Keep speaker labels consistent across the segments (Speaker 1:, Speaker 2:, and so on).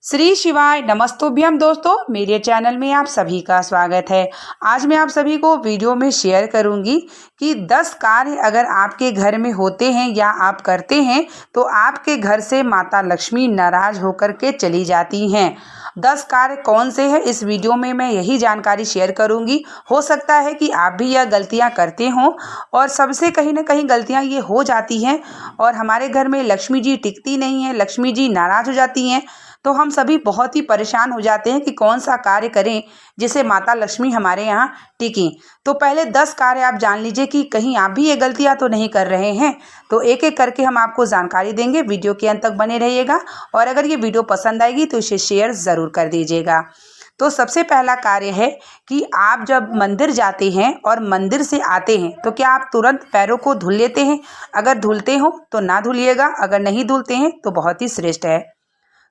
Speaker 1: श्री शिवाय नमस्तुभ्यम दोस्तों, मेरे चैनल में आप सभी का स्वागत है। आज मैं आप सभी को वीडियो में शेयर करूंगी कि 10 कार्य अगर आपके घर में होते हैं या आप करते हैं तो आपके घर से माता लक्ष्मी नाराज होकर के चली जाती हैं। 10 कार्य कौन से हैं, इस वीडियो में मैं यही जानकारी शेयर करूंगी। हो सकता है कि आप भी यह गलतियां करते हों और सबसे कहीं ना कहीं गलतियां ये हो जाती हैं और हमारे घर में लक्ष्मी जी टिकती नहीं है, लक्ष्मी जी नाराज हो जाती हैं। तो हम सभी बहुत ही परेशान हो जाते हैं कि कौन सा कार्य करें जिसे माता लक्ष्मी हमारे यहाँ टिकें। तो पहले 10 कार्य आप जान लीजिए कि कहीं आप भी ये गलतियां तो नहीं कर रहे हैं। तो एक एक करके हम आपको जानकारी देंगे, वीडियो के अंत तक बने रहिएगा और अगर ये वीडियो पसंद आएगी तो इसे शेयर ज़रूर कर दीजिएगा। तो सबसे पहला कार्य है कि आप जब मंदिर जाते हैं और मंदिर से आते हैं तो क्या आप तुरंत पैरों को धुल लेते हैं? अगर धुलते हो तो ना धुलिएगा, अगर नहीं धुलते हैं तो बहुत ही श्रेष्ठ है।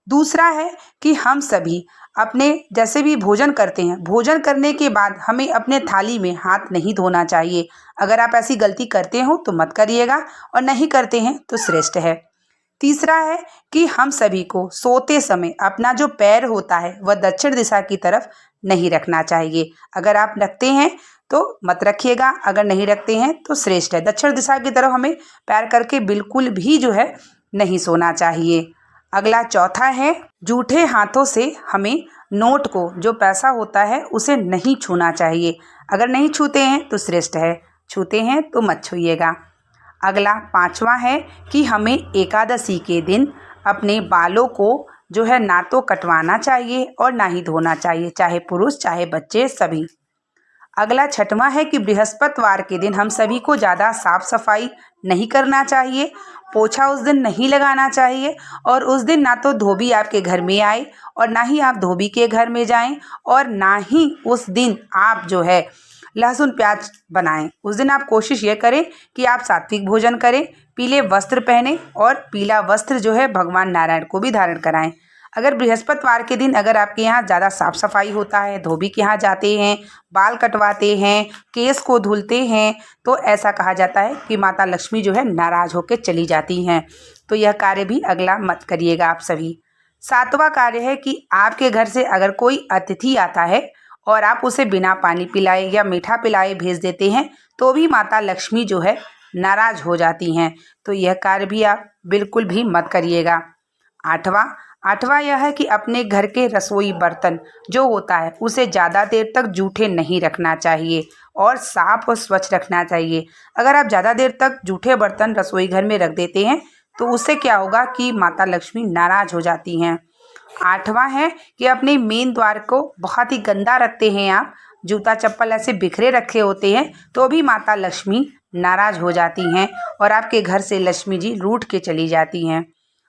Speaker 1: दूसरा है कि हम सभी अपने जैसे भी भोजन करते हैं, भोजन करने के बाद हमें अपने थाली में हाथ नहीं धोना चाहिए। अगर आप ऐसी गलती करते हो तो मत करिएगा और नहीं करते हैं तो श्रेष्ठ है। तीसरा है कि हम सभी को सोते समय अपना जो पैर होता है वह दक्षिण दिशा की तरफ नहीं रखना चाहिए। अगर आप रखते हैं तो मत रखिएगा, अगर नहीं रखते हैं तो श्रेष्ठ है। दक्षिण दिशा की तरफ हमें पैर करके बिल्कुल भी जो है नहीं सोना चाहिए। अगला चौथा है, जूठे हाथों से हमें नोट को, जो पैसा होता है, उसे नहीं छूना चाहिए। अगर नहीं छूते हैं तो श्रेष्ठ है, छूते हैं तो मत छूइएगा। अगला पांचवा है कि हमें एकादशी के दिन अपने बालों को जो है ना तो कटवाना चाहिए और ना ही धोना चाहिए, चाहे पुरुष चाहे बच्चे सभी। अगला छठवां है कि बृहस्पतिवार के दिन हम सभी को ज़्यादा साफ सफाई नहीं करना चाहिए, पोछा उस दिन नहीं लगाना चाहिए और उस दिन ना तो धोबी आपके घर में आए और ना ही आप धोबी के घर में जाएं और ना ही उस दिन आप जो है लहसुन प्याज बनाएं। उस दिन आप कोशिश ये करें कि आप सात्विक भोजन करें, पीले वस्त्र पहने और पीला वस्त्र जो है भगवान नारायण को भी धारण कराएं। अगर बृहस्पतिवार के दिन अगर आपके यहाँ ज़्यादा साफ सफाई होता है, धोबी के यहाँ जाते हैं, बाल कटवाते हैं, केस को धुलते हैं, तो ऐसा कहा जाता है कि माता लक्ष्मी जो है नाराज होकर चली जाती हैं। तो यह कार्य भी अगला मत करिएगा आप सभी। सातवां कार्य है कि आपके घर से अगर कोई अतिथि आता है और आप उसे बिना पानी पिलाए या मीठा पिलाए भेज देते हैं तो भी माता लक्ष्मी जो है नाराज हो जाती हैं। तो यह कार्य भी आप बिल्कुल भी मत करिएगा। आठवां यह है कि अपने घर के रसोई बर्तन जो होता है उसे ज़्यादा देर तक जूठे नहीं रखना चाहिए और साफ और स्वच्छ रखना चाहिए। अगर आप ज़्यादा देर तक जूठे बर्तन रसोई घर में रख देते हैं तो उससे क्या होगा कि माता लक्ष्मी नाराज हो जाती हैं। आठवां है कि अपने मेन द्वार को बहुत ही गंदा रखते हैं आप, जूता चप्पल ऐसे बिखरे रखे होते हैं तो भी माता लक्ष्मी नाराज हो जाती हैं और आपके घर से लक्ष्मी जी रूठ के चली जाती हैं।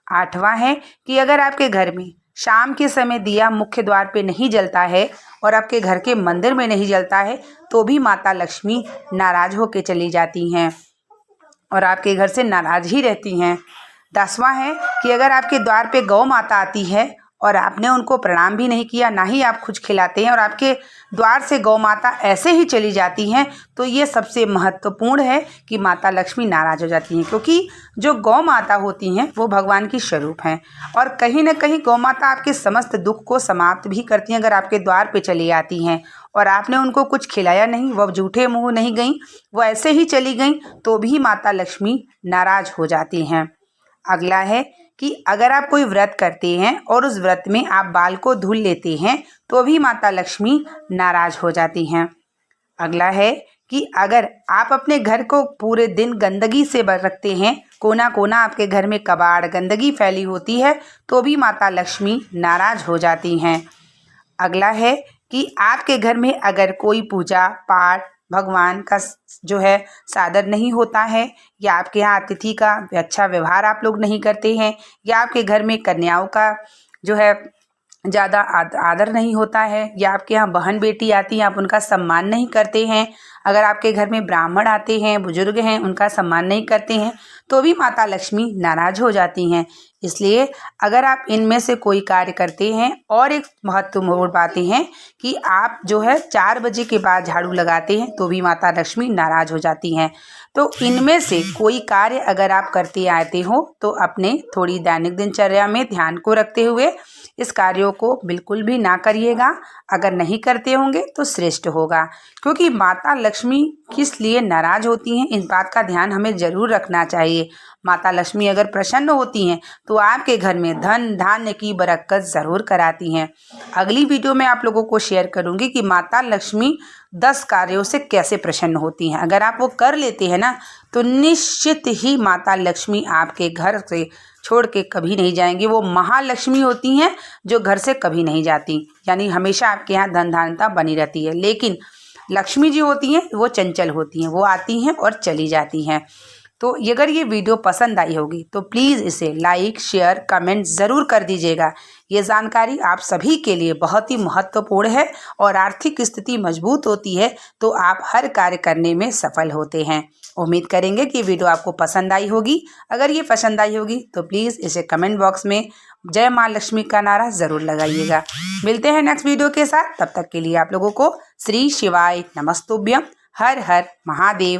Speaker 1: आठवां है कि अगर आपके घर में शाम के समय दिया मुख्य द्वार पे नहीं जलता है और आपके घर के मंदिर में नहीं जलता है तो भी माता लक्ष्मी नाराज होकर चली जाती हैं और आपके घर से नाराज ही रहती हैं। 10वां है कि अगर आपके द्वार पे गौ माता आती है और आपने उनको प्रणाम भी नहीं किया, ना ही आप कुछ खिलाते हैं और आपके द्वार से गौ माता ऐसे ही चली जाती हैं तो ये सबसे महत्वपूर्ण है कि माता लक्ष्मी नाराज हो जाती हैं, क्योंकि जो गौ माता होती हैं वो भगवान की स्वरूप हैं और कहीं ना कहीं गौ माता आपके समस्त दुख को समाप्त भी करती हैं। अगर आपके द्वार पे चली आती हैं और आपने उनको कुछ खिलाया नहीं, वह जूठे मुँह नहीं गई, वो ऐसे ही चली गई तो भी माता लक्ष्मी नाराज हो जाती हैं। अगला है कि अगर आप कोई व्रत करते हैं और उस व्रत में आप बाल को धुल लेते हैं तो भी माता लक्ष्मी नाराज हो जाती हैं। अगला है कि अगर आप अपने घर को पूरे दिन गंदगी से भर रखते हैं, कोना कोना आपके घर में कबाड़ गंदगी फैली होती है तो भी माता लक्ष्मी नाराज हो जाती हैं। अगला है कि आपके घर में अगर कोई पूजा पाठ भगवान का जो है सादर नहीं होता है या आपके यहाँ अतिथि का अच्छा व्यवहार आप लोग नहीं करते हैं या आपके घर में कन्याओं का जो है ज़्यादा आदर नहीं होता है या आपके यहाँ बहन बेटी आती हैं आप उनका सम्मान नहीं करते हैं, अगर आपके घर में ब्राह्मण आते हैं, बुजुर्ग हैं, उनका सम्मान नहीं करते हैं तो भी माता लक्ष्मी नाराज हो जाती हैं। इसलिए अगर आप इनमें से कोई कार्य करते हैं, और एक महत्वपूर्ण बातें हैं कि आप जो है 4 बजे के बाद झाड़ू लगाते हैं तो भी माता लक्ष्मी नाराज हो जाती हैं। तो इनमें से कोई कार्य अगर आप करते आते हो तो अपने थोड़ी दैनिक दिनचर्या में ध्यान को रखते हुए इस कार्यों को बिल्कुल भी ना करिएगा। अगर नहीं करते होंगे तो श्रेष्ठ होगा, क्योंकि माता लक्ष्मी किस लिए नाराज होती हैं इस बात का ध्यान हमें ज़रूर रखना चाहिए। माता लक्ष्मी अगर प्रसन्न होती हैं तो आपके घर में धन धान्य की बरकत ज़रूर कराती हैं। अगली वीडियो में आप लोगों को शेयर करूंगी कि माता लक्ष्मी 10 कार्यों से कैसे प्रसन्न होती हैं। अगर आप वो कर लेते हैं ना तो निश्चित ही माता लक्ष्मी आपके घर से छोड़ के कभी नहीं जाएंगी। वो महालक्ष्मी होती हैं जो घर से कभी नहीं जाती, यानी हमेशा आपके यहाँ धन धान्यता बनी रहती है। लेकिन लक्ष्मी जी होती हैं वो चंचल होती हैं, वो आती हैं और चली जाती हैं। तो अगर ये वीडियो पसंद आई होगी तो प्लीज़ इसे लाइक, शेयर, कमेंट ज़रूर कर दीजिएगा। ये जानकारी आप सभी के लिए बहुत ही महत्वपूर्ण है, और आर्थिक स्थिति मजबूत होती है तो आप हर कार्य करने में सफल होते हैं। उम्मीद करेंगे कि वीडियो आपको पसंद आई होगी। अगर ये पसंद आई होगी तो प्लीज़ इसे कमेंट बॉक्स में जय माँ लक्ष्मी का नारा ज़रूर लगाइएगा। मिलते हैं नेक्स्ट वीडियो के साथ, तब तक के लिए आप लोगों को श्री शिवाय नमस्तुभ्यम। हर हर महादेव।